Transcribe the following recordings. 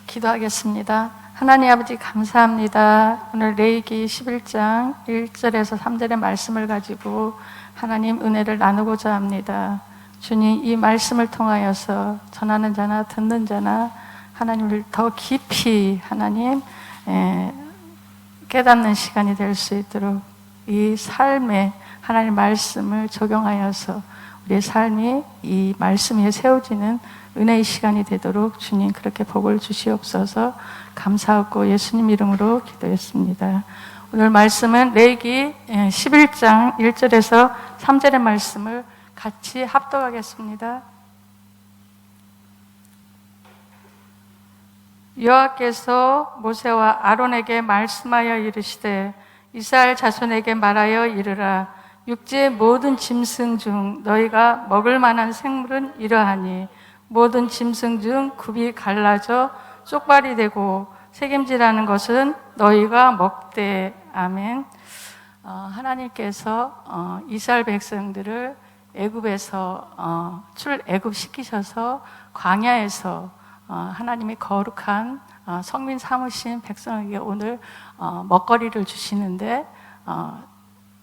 기도하겠습니다. 하나님 아버지 감사합니다. 오늘 레위기 11장 1절에서 3절의 말씀을 가지고 하나님 은혜를 나누고자 합니다. 주님, 이 말씀을 통하여서 전하는 자나 듣는 자나 하나님을 더 깊이 하나님 깨닫는 시간이 될 수 있도록 이 삶에 하나님 말씀을 적용하여서 우리의 삶이 이 말씀 위에 세워지는 은혜의 시간이 되도록 주님 그렇게 복을 주시옵소서. 감사하고 예수님 이름으로 기도했습니다. 오늘 말씀은 레위기 11장 1절에서 3절의 말씀을 같이 합독하겠습니다. 여호와께서 모세와 아론에게 말씀하여 이르시되 이스라엘 자손에게 말하여 이르라. 육지의 모든 짐승 중 너희가 먹을 만한 생물은 이러하니 모든 짐승 중 굽이 갈라져 쪽발이 되고 새김질하는 것은 너희가 먹되. 아멘. 하나님께서 이스라엘 백성들을 애굽에서 출애굽시키셔서 광야에서 하나님의 거룩한 성민 삼으신 백성에게 오늘 먹거리를 주시는데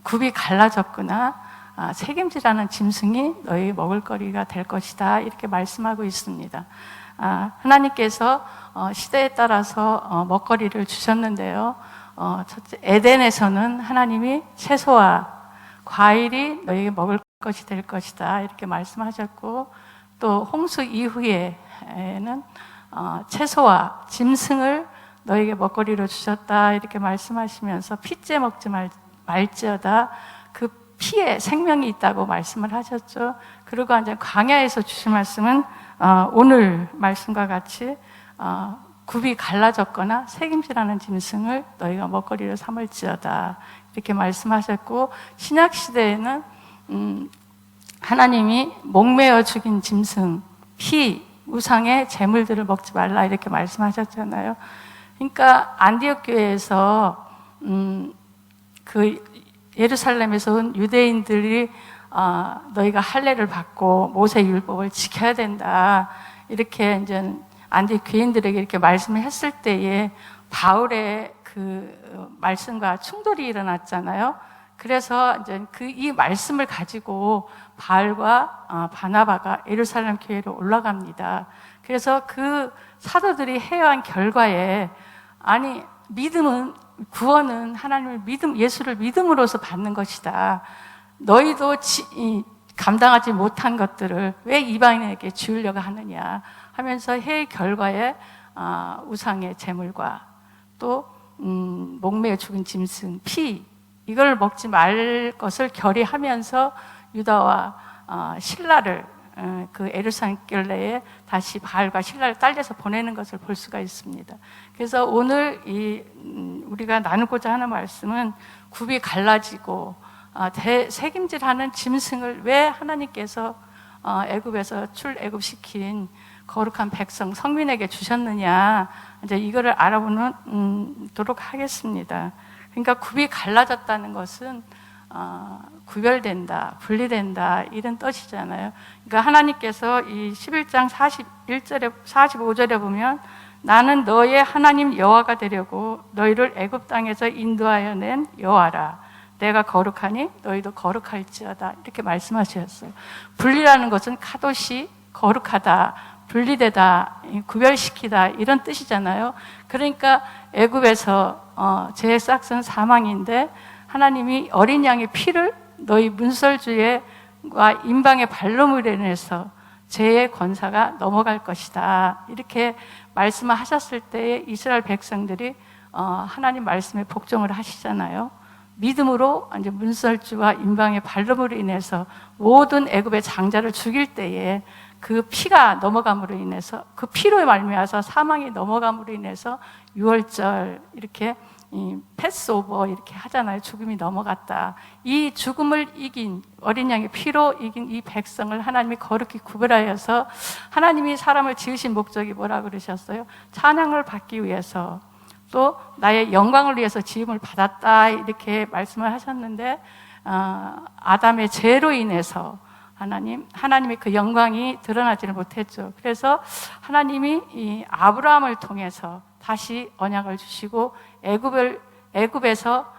굽이 갈라졌구나. 책임지라는 짐승이 너희 먹을거리가 될 것이다. 이렇게 말씀하고 있습니다. 하나님께서 시대에 따라서 먹거리를 주셨는데요. 첫째, 에덴에서는 하나님이 채소와 과일이 너희에게 먹을 것이 될 것이다. 이렇게 말씀하셨고, 또 홍수 이후에는 채소와 짐승을 너희에게 먹거리로 주셨다. 이렇게 말씀하시면서 피째 먹지 말지어다. 그 피에 생명이 있다고 말씀을 하셨죠. 그리고 이제 광야에서 주신 말씀은 오늘 말씀과 같이 굽이 갈라졌거나 새김질하는 짐승을 너희가 먹거리로 삼을지어다. 이렇게 말씀하셨고, 신약 시대에는 하나님이 목매어 죽인 짐승, 피, 우상의 제물들을 먹지 말라 이렇게 말씀하셨잖아요. 그러니까 안디옥 교회에서 그 예루살렘에서 온 유대인들이 너희가 할례를 받고 모세 율법을 지켜야 된다. 이렇게 이제 안디옥 교인들에게 이렇게 말씀을 했을 때에 바울의 그 말씀과 충돌이 일어났잖아요. 그래서 이제 이 말씀을 가지고 바울과 바나바가 예루살렘 교회로 올라갑니다. 그래서 그 사도들이 해한 결과에 믿음은 구원은 하나님을 예수를 믿음으로써 받는 것이다. 너희도 감당하지 못한 것들을 왜 이방인에게 주려고 하느냐 하면서 해의 결과에 우상의 제물과 또 목매어 죽은 짐승, 피 이걸 먹지 말 것을 결의하면서 유다와 신라를 그 예루살렘 결례에 다시 바알과 신라를 딸려서 보내는 것을 볼 수가 있습니다. 그래서 오늘 우리가 나누고자 하는 말씀은 굽이 갈라지고 새김질하는 짐승을 왜 하나님께서 애굽에서 출애굽시킨 거룩한 백성 성민에게 주셨느냐, 이제 이거를 알아보도록 하겠습니다. 그러니까 굽이 갈라졌다는 것은 구별된다, 분리된다 이런 뜻이잖아요. 그러니까 하나님께서 이 11장 41절에 45절에 보면 나는 너의 하나님 여호와가 되려고 너희를 애굽 땅에서 인도하여 낸 여호와라. 내가 거룩하니 너희도 거룩할지어다. 이렇게 말씀하셨어요. 분리라는 것은 카도시, 거룩하다, 분리되다, 구별시키다 이런 뜻이잖아요. 그러니까 애굽에서 죄의 싹은 사망인데 하나님이 어린 양의 피를 너희 문설주의와 임방의 발로물에 인해서 죄의 권사가 넘어갈 것이다. 이렇게 말씀을 하셨을 때에 이스라엘 백성들이 하나님 말씀에 복종을 하시잖아요. 믿음으로 이제 문설주와 임방의 발로물로 인해서 모든 애굽의 장자를 죽일 때에 그 피가 넘어감으로 인해서 그 피로 말미암아서 사망이 넘어감으로 인해서 유월절 이렇게 패스오버 이렇게 하잖아요. 죽음이 넘어갔다. 이 죽음을 이긴 어린 양의 피로 이긴 이 백성을 하나님이 거룩히 구별하여서 하나님이 사람을 지으신 목적이 뭐라고 그러셨어요? 찬양을 받기 위해서 또 나의 영광을 위해서 지음을 받았다 이렇게 말씀을 하셨는데 아담의 죄로 인해서 하나님의 그 영광이 드러나지를 못했죠. 그래서 하나님이 이 아브라함을 통해서 다시 언약을 주시고 애굽에서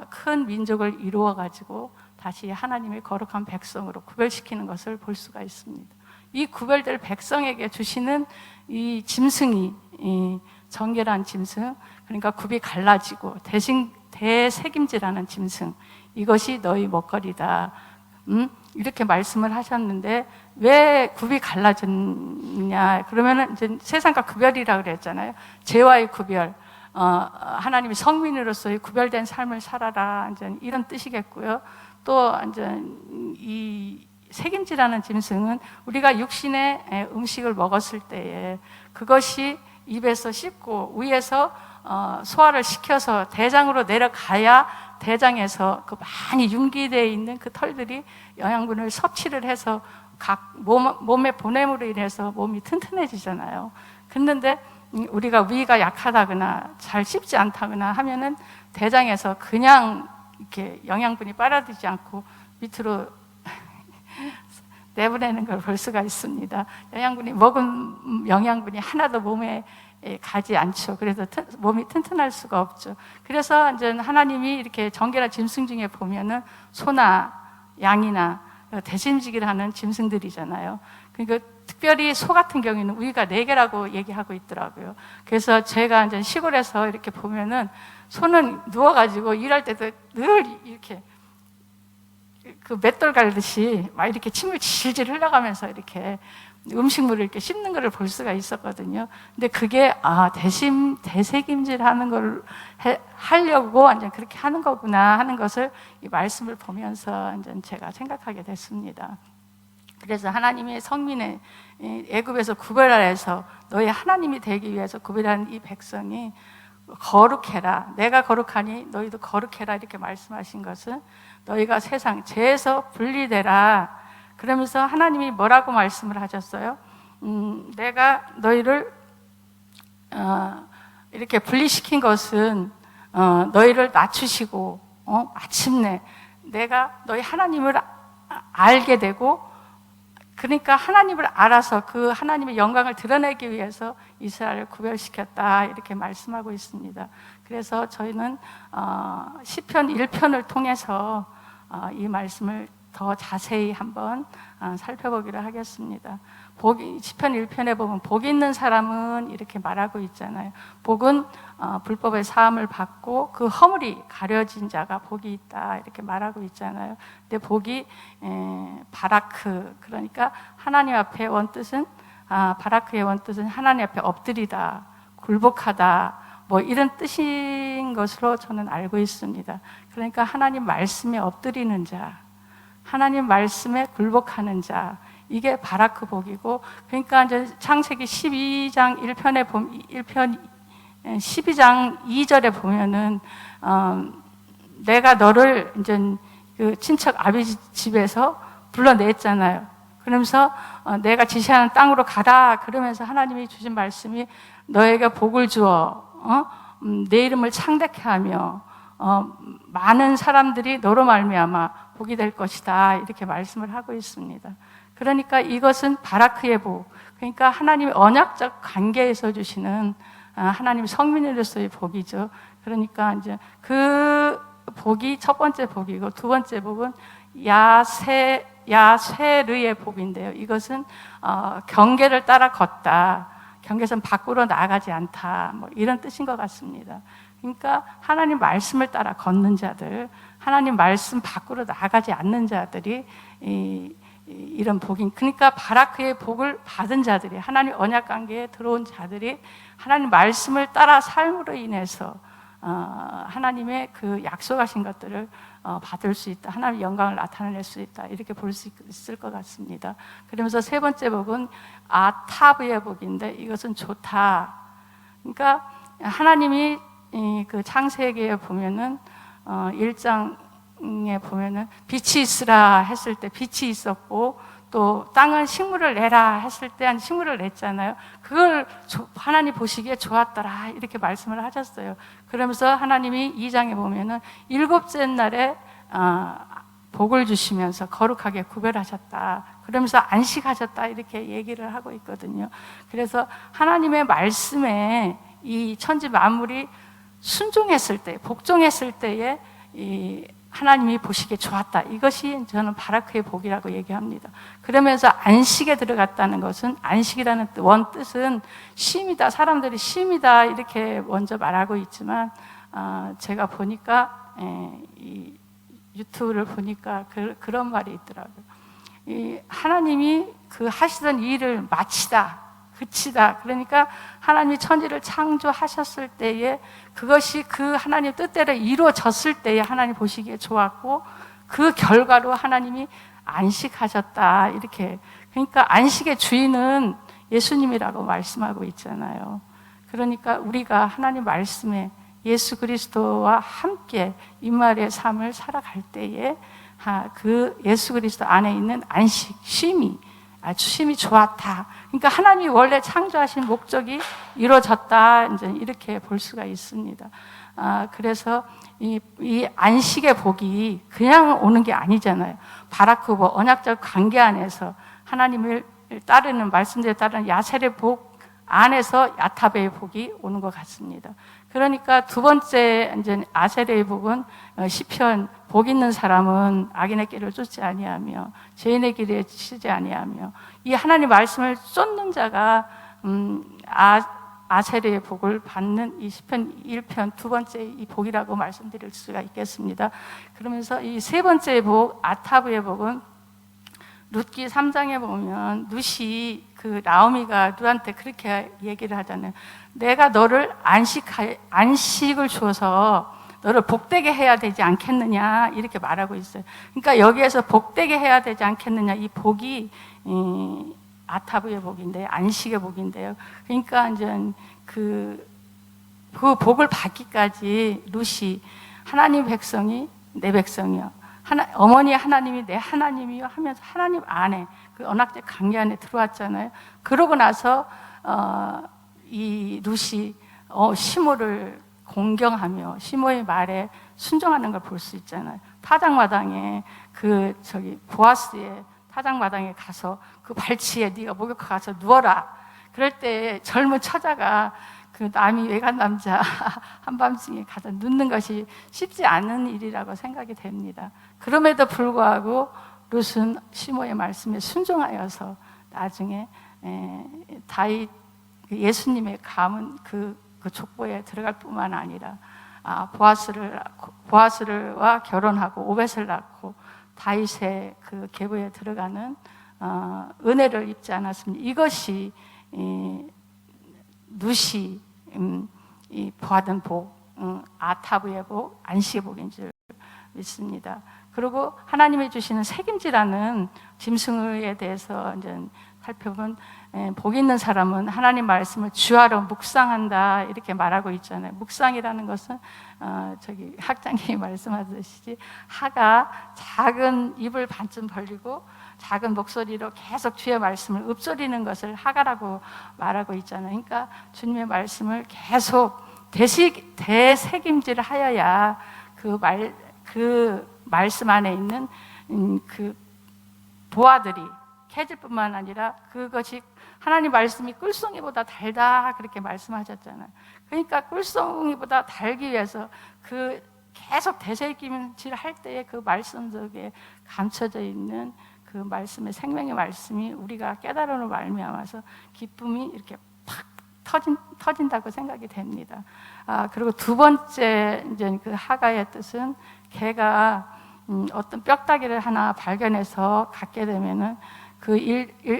큰 민족을 이루어 가지고 다시 하나님의 거룩한 백성으로 구별시키는 것을 볼 수가 있습니다. 이 구별될 백성에게 주시는 이 짐승이 이 정결한 짐승, 그러니까 굽이 갈라지고 대책임지라는 짐승, 이것이 너희 먹거리다. 이렇게 말씀을 하셨는데 왜 굽이 갈라졌냐? 그러면은 이제 세상과 구별이라고 그랬잖아요. 죄와의 구별, 하나님의 성민으로서의 구별된 삶을 살아라. 이제 이런 뜻이겠고요. 또 이제 이 책임지라는 짐승은 우리가 육신의 음식을 먹었을 때에 그것이 입에서 씹고 위에서 소화를 시켜서 대장으로 내려가야 대장에서 그 많이 융기되어 있는 그 털들이 영양분을 섭취를 해서 각 몸에 보냄으로 인해서 몸이 튼튼해지잖아요. 그런데 우리가 위가 약하다거나 잘 씹지 않다거나 하면은 대장에서 그냥 이렇게 영양분이 빨아들이지 않고 밑으로 내보내는 걸 볼 수가 있습니다. 먹은 영양분이 하나도 몸에 가지 않죠. 그래서 몸이 튼튼할 수가 없죠. 그래서 이제 하나님이 이렇게 정결한 짐승 중에 보면은 소나 양이나 대짐지기를 하는 짐승들이잖아요. 그러니까 특별히 소 같은 경우에는 우위가 4개라고 얘기하고 있더라고요. 그래서 제가 이제 시골에서 이렇게 보면은 소는 누워가지고 일할 때도 늘 이렇게 그 맷돌 갈듯이 막 이렇게 침을 질질 흘려가면서 이렇게 음식물을 이렇게 씹는 것을 볼 수가 있었거든요. 근데 그게 대책임질 하는 걸 하려고 완전 그렇게 하는 거구나 하는 것을 이 말씀을 보면서 완전 제가 생각하게 됐습니다. 그래서 하나님의 성민의 애굽에서 구별하여서 너희 하나님이 되기 위해서 구별한 이 백성이 거룩해라. 내가 거룩하니 너희도 거룩해라. 이렇게 말씀하신 것은 너희가 세상 죄에서 분리되라. 그러면서 하나님이 뭐라고 말씀을 하셨어요? 내가 너희를 이렇게 분리시킨 것은 너희를 낮추시고 마침내 내가 너희 하나님을 알게 되고, 그러니까 하나님을 알아서 그 하나님의 영광을 드러내기 위해서 이스라엘을 구별시켰다, 이렇게 말씀하고 있습니다. 그래서 저희는 시편 1편을 통해서 이 말씀을 더 자세히 한번 살펴보기로 하겠습니다. 시편 1편에 보면 복 있는 사람은 이렇게 말하고 있잖아요. 복은 불법의 사함을 받고 그 허물이 가려진 자가 복이 있다, 이렇게 말하고 있잖아요. 근데 복이 바라크, 그러니까 하나님 앞에 원뜻은 바라크의 원뜻은 하나님 앞에 엎드리다, 굴복하다, 뭐 이런 뜻인 것으로 저는 알고 있습니다. 그러니까 하나님 말씀에 엎드리는 자, 하나님 말씀에 굴복하는 자, 이게 바라크 복이고, 그러니까 이제 창세기 12장 1편 12장 2절에 보면은 내가 너를 이제 그 친척 아비지 집에서 불러냈잖아요. 그러면서 내가 지시하는 땅으로 가라. 그러면서 하나님이 주신 말씀이 너에게 복을 주어 내 이름을 창대케 하며 많은 사람들이 너로 말미암아 복이 될 것이다, 이렇게 말씀을 하고 있습니다. 그러니까 이것은 바라크의 복, 그러니까 하나님의 언약적 관계에서 주시는 하나님 성민으로서의 복이죠. 그러니까 이제 그 복이 첫 번째 복이고, 두 번째 복은 야세르의 복인데요. 이것은 경계를 따라 걷다, 경계선 밖으로 나가지 않다, 뭐 이런 뜻인 것 같습니다. 그러니까 하나님 말씀을 따라 걷는 자들, 하나님 말씀 밖으로 나가지 않는 자들이 이런 복인, 그러니까 바라크의 복을 받은 자들이, 하나님 언약 관계에 들어온 자들이 하나님 말씀을 따라 삶으로 인해서 하나님의 그 약속하신 것들을 받을 수 있다, 하나님의 영광을 나타낼 수 있다, 이렇게 볼 수 있을 것 같습니다. 그러면서 세 번째 복은 아타브의 복인데, 이것은 좋다. 그러니까 하나님이 그 창세기에 보면은 1장에 보면은 빛이 있으라 했을 때 빛이 있었고, 또 땅은 식물을 내라 했을 때 한 식물을 냈잖아요. 그걸 하나님 보시기에 좋았더라, 이렇게 말씀을 하셨어요. 그러면서 하나님이 2장에 보면은 7째 날에 복을 주시면서 거룩하게 구별하셨다. 그러면서 안식하셨다. 이렇게 얘기를 하고 있거든요. 그래서 하나님의 말씀에 이 천지 만물이 순종했을 때, 복종했을 때에 이 하나님이 보시기에 좋았다. 이것이 저는 바라크의 복이라고 얘기합니다. 그러면서 안식에 들어갔다는 것은, 안식이라는 원뜻은 쉼이다. 사람들이 쉼이다 이렇게 먼저 말하고 있지만 제가 보니까 이 유튜브를 보니까 그런 말이 있더라고요. 이 하나님이 그 하시던 일을 마치다, 그치다. 그러니까 하나님이 천지를 창조하셨을 때에 그것이 그 하나님 뜻대로 이루어졌을 때에 하나님 보시기에 좋았고, 그 결과로 하나님이 안식하셨다. 이렇게. 그러니까 안식의 주인은 예수님이라고 말씀하고 있잖아요. 그러니까 우리가 하나님 말씀에 예수 그리스도와 함께 임마누엘의 삶을 살아갈 때에 그 예수 그리스도 안에 있는 안식, 쉼이 좋았다. 그러니까 하나님이 원래 창조하신 목적이 이루어졌다. 이제 이렇게 볼 수가 있습니다. 그래서 이 안식의 복이 그냥 오는 게 아니잖아요. 바라크 복, 언약적 관계 안에서 하나님을 따르는, 말씀대로 따르는 야셀의 복 안에서 야타베의 복이 오는 것 같습니다. 그러니까 두 번째 이제 아셀의 복은 시편, 복 있는 사람은 악인의 길을 쫓지 아니하며 죄인의 길에 치지 아니하며, 이 하나님 말씀을 쫓는 자가 아셀의 복을 받는 이 시편 1편 두 번째 이 복이라고 말씀드릴 수가 있겠습니다. 그러면서 이 세 번째 복, 아타브의 복은 룻기 3장에 보면 룻이 그 나오미가 룻한테 그렇게 얘기를 하잖아요. 내가 너를 안식을 주어서 너를 복되게 해야 되지 않겠느냐 이렇게 말하고 있어요. 그러니까 여기에서 복되게 해야 되지 않겠느냐, 이 복이 아타브의 복인데요, 안식의 복인데요. 그러니까 이제 그 복을 받기까지 룻이 하나님 백성이 내 백성이요, 어머니 하나님이 내 하나님이요 하면서 하나님 안에 그 언약적 관계 안에 들어왔잖아요. 그러고 나서 이 룻이 시므를 공경하며 시므의 말에 순종하는 걸 볼 수 있잖아요. 타작마당에 보아스의 타작마당에 가서 그 발치에 네가 목욕하고 가서 누워라. 그럴 때 젊은 처자가 그 남이 외간 남자 한밤중에 가서 눕는 것이 쉽지 않은 일이라고 생각이 됩니다. 그럼에도 불구하고 룻은 시므의 말씀에 순종하여서 나중에 다윗 예수님의 가문 그 족보에 들어갈 뿐만 아니라 보아스와 결혼하고 오벳을 낳고 다윗의 그 계보에 들어가는 은혜를 입지 않았습니다. 이것이 룻이 보았던 복, 아타브의 복, 안식의 복인 줄 믿습니다. 그리고 하나님이 주시는 책임지라는 짐승에 대해서 이제 살펴본, 복 있는 사람은 하나님 말씀을 주하러 묵상한다 이렇게 말하고 있잖아요. 묵상이라는 것은 학장님이 말씀하듯이 하가 작은 입을 반쯤 벌리고 작은 목소리로 계속 주의 말씀을 읊조리는 것을 하가라고 말하고 있잖아요. 그러니까 주님의 말씀을 계속 대책임질 하여야 그 말씀 안에 있는 그 보아들이 캐질 뿐만 아니라 그것이 하나님 말씀이 꿀송이보다 달다 그렇게 말씀하셨잖아요. 그러니까 꿀송이보다 달기 위해서 그 계속 대책임질 할 때에 그 말씀 속에 감춰져 있는 그 말씀의 생명의 말씀이 우리가 깨달음으로 말미암아서 기쁨이 이렇게 팍 터진다고 생각이 됩니다. 그리고 두 번째 이제 그 하가의 뜻은 개가 어떤 뼈다귀를 하나 발견해서 갖게 되면은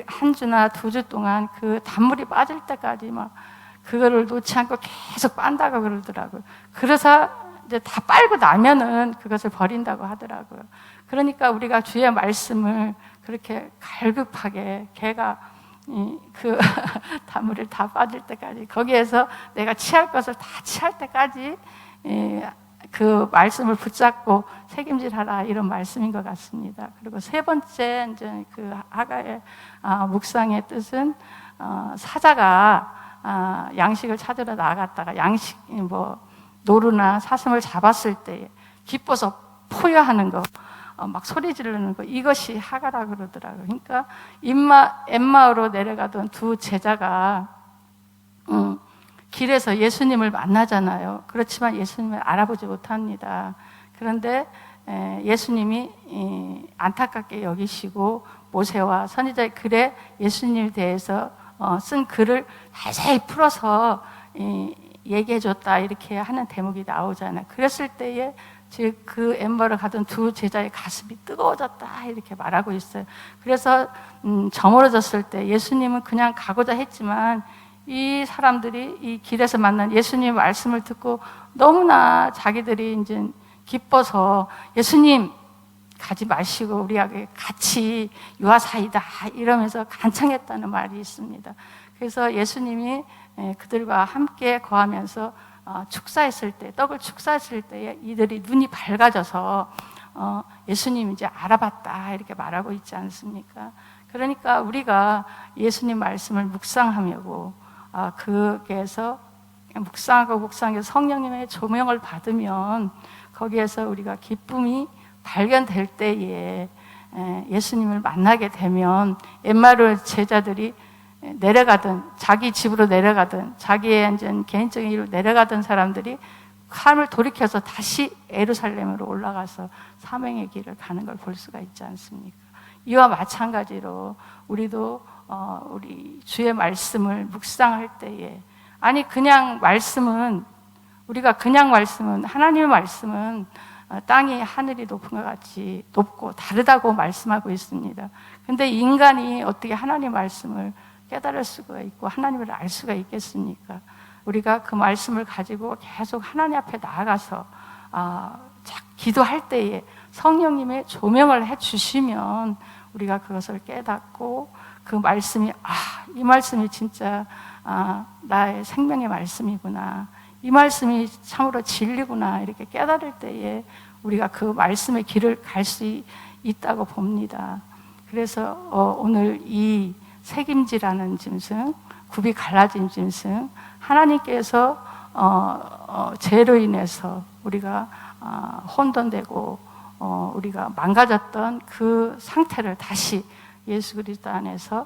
한 주나 두 주 동안 그 단물이 빠질 때까지 막 그거를 놓지 않고 계속 빤다고 그러더라고요. 그래서 이제 다 빨고 나면은 그것을 버린다고 하더라고요. 그러니까 우리가 주의 말씀을 그렇게 갈급하게 개가 그 단물을 다 빠질 때까지 거기에서 내가 취할 것을 다 취할 때까지 그 말씀을 붙잡고 책임질하라 이런 말씀인 것 같습니다. 그리고 세 번째 이제 그 하가의 묵상의 뜻은 사자가 양식을 찾으러 나갔다가 노루나 사슴을 잡았을 때 기뻐서 포효하는 거. 막 소리 지르는 거, 이것이 하가라 그러더라고요. 그러니까 엠마오로 내려가던 두 제자가 길에서 예수님을 만나잖아요. 그렇지만 예수님을 알아보지 못합니다. 그런데 예수님이 안타깝게 여기시고 모세와 선지자의 글에 예수님에 대해서 쓴 글을 자세히 풀어서 얘기해줬다, 이렇게 하는 대목이 나오잖아요. 그랬을 때에 즉 그 엠마오를 가던 두 제자의 가슴이 뜨거워졌다, 이렇게 말하고 있어요. 그래서 저물어졌을 때 예수님은 그냥 가고자 했지만 이 사람들이 이 길에서 만난 예수님의 말씀을 듣고 너무나 자기들이 이제 기뻐서 예수님 가지 마시고 우리하고 같이 유아사이다 이러면서 간청했다는 말이 있습니다. 그래서 예수님이 그들과 함께 거하면서 축사했을 때, 떡을 축사했을 때에 이들이 눈이 밝아져서 예수님 이제 알아봤다, 이렇게 말하고 있지 않습니까? 그러니까 우리가 예수님 말씀을 묵상하며 거기에서 묵상해서 성령님의 조명을 받으면 거기에서 우리가 기쁨이 발견될 때에 예수님을 만나게 되면 엠마오 제자들이 내려가든 자기 집으로 내려가든 자기의 이제 개인적인 일로 내려가던 사람들이 삶을 돌이켜서 다시 예루살렘으로 올라가서 사명의 길을 가는 걸 볼 수가 있지 않습니까? 이와 마찬가지로 우리도 우리 주의 말씀을 묵상할 때에 그냥 말씀은 하나님의 말씀은 땅이 하늘이 높은 것 같이 높고 다르다고 말씀하고 있습니다. 근데 인간이 어떻게 하나님의 말씀을 깨달을 수가 있고 하나님을 알 수가 있겠습니까? 우리가 그 말씀을 가지고 계속 하나님 앞에 나아가서 기도할 때에 성령님의 조명을 해주시면 우리가 그것을 깨닫고 그 말씀이 이 말씀이 진짜 나의 생명의 말씀이구나, 이 말씀이 참으로 진리구나, 이렇게 깨달을 때에 우리가 그 말씀의 길을 갈 수 있다고 봅니다. 그래서 오늘 이 책임지라는 짐승, 굽이 갈라진 짐승, 하나님께서 죄로 인해서 우리가 혼돈되고 우리가 망가졌던 그 상태를 다시 예수 그리스도 안에서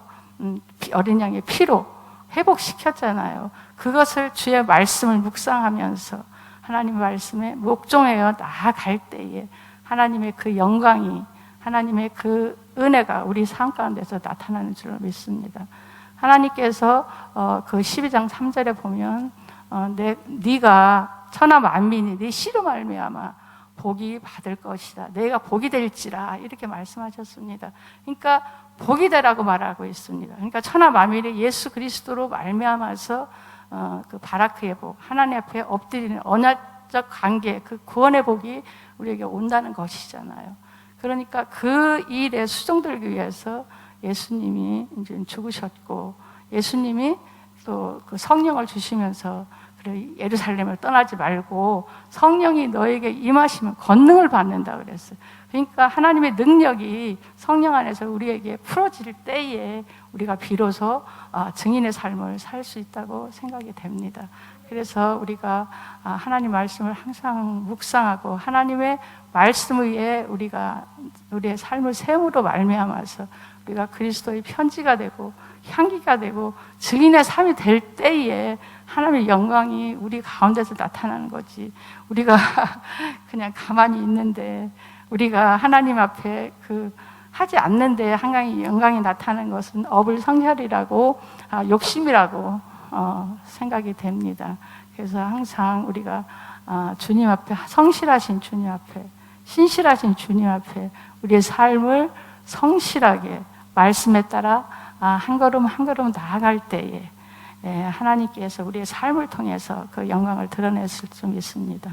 어린 양의 피로 회복시켰잖아요. 그것을 주의 말씀을 묵상하면서 하나님의 말씀에 묵종하여 나아갈 때에 하나님의 그 영광이, 하나님의 그 은혜가 우리 삶 가운데서 나타나는 줄로 믿습니다. 하나님께서 그 12장 3절에 보면 네가 천하 만민이 네 씨로 말미암아 복이 받을 것이다, 내가 복이 될지라, 이렇게 말씀하셨습니다. 그러니까 복이 되라고 말하고 있습니다. 그러니까 천하 만민이 예수 그리스도로 말미암아서 그 바라크의 복, 하나님 앞에 엎드리는 언약적 관계, 그 구원의 복이 우리에게 온다는 것이잖아요. 그러니까 그 일에 수종들기 위해서 예수님이 이제 죽으셨고, 예수님이 또 그 성령을 주시면서 그래 예루살렘을 떠나지 말고 성령이 너에게 임하시면 권능을 받는다 그랬어요. 그러니까 하나님의 능력이 성령 안에서 우리에게 풀어질 때에 우리가 비로소 증인의 삶을 살 수 있다고 생각이 됩니다. 그래서 우리가 하나님 말씀을 항상 묵상하고 하나님의 말씀 위에 우리가 우리의 삶을 세움으로 말미암아서 우리가 그리스도의 편지가 되고 향기가 되고 증인의 삶이 될 때에 하나님의 영광이 우리 가운데서 나타나는 거지. 우리가 그냥 가만히 있는데, 우리가 하나님 앞에 하지 않는데 한강의 영광이 나타나는 것은 어불성설이라고 욕심이라고 생각이 됩니다. 그래서 항상 우리가 주님 앞에, 성실하신 주님 앞에, 신실하신 주님 앞에 우리의 삶을 성실하게 말씀에 따라 한 걸음 한 걸음 나아갈 때에 하나님께서 우리의 삶을 통해서 그 영광을 드러냈을 줄 믿습니다.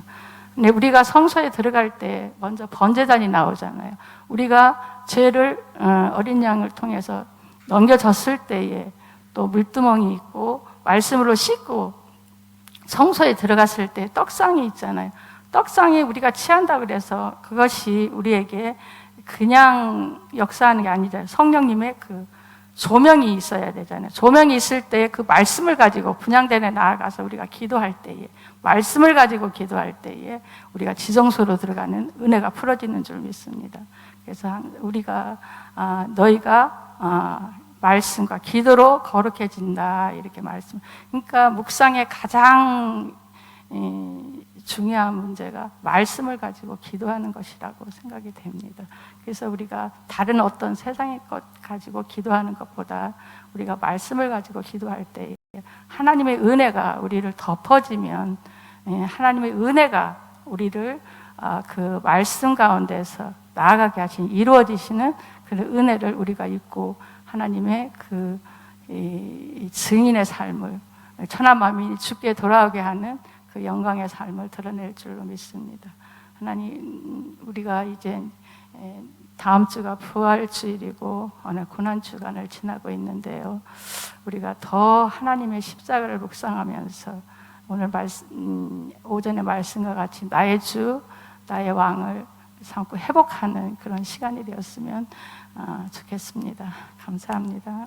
근데 우리가 성소에 들어갈 때 먼저 번제단이 나오잖아요. 우리가 죄를 어린 양을 통해서 넘겨졌을 때에 또 물두멍이 있고 말씀으로 씻고 성소에 들어갔을 때 떡상이 있잖아요. 떡상이 우리가 취한다 그래서 그것이 우리에게 그냥 역사하는 게 아니라 성령님의 그 조명이 있어야 되잖아요. 조명이 있을 때 그 말씀을 가지고 분향단에 나아가서 우리가 기도할 때에, 말씀을 가지고 기도할 때에 우리가 지성소로 들어가는 은혜가 풀어지는 줄 믿습니다. 그래서 우리가 너희가 말씀과 기도로 거룩해진다, 이렇게 말씀. 그러니까 묵상의 가장 중요한 문제가 말씀을 가지고 기도하는 것이라고 생각이 됩니다. 그래서 우리가 다른 어떤 세상의 것 가지고 기도하는 것보다 우리가 말씀을 가지고 기도할 때 하나님의 은혜가 우리를 덮어지면, 하나님의 은혜가 우리를 그 말씀 가운데서 나아가게 하신, 이루어지시는 그 은혜를 우리가 잊고 하나님의 그 증인의 삶을, 천하만민이 주께 돌아오게 하는 그 영광의 삶을 드러낼 줄로 믿습니다. 하나님, 우리가 이제 다음 주가 부활주일이고 오늘 고난주간을 지나고 있는데요, 우리가 더 하나님의 십자가를 묵상하면서 오늘 오전의 말씀과 같이 나의 주, 나의 왕을 삼고 회복하는 그런 시간이 되었으면 좋겠습니다. 감사합니다.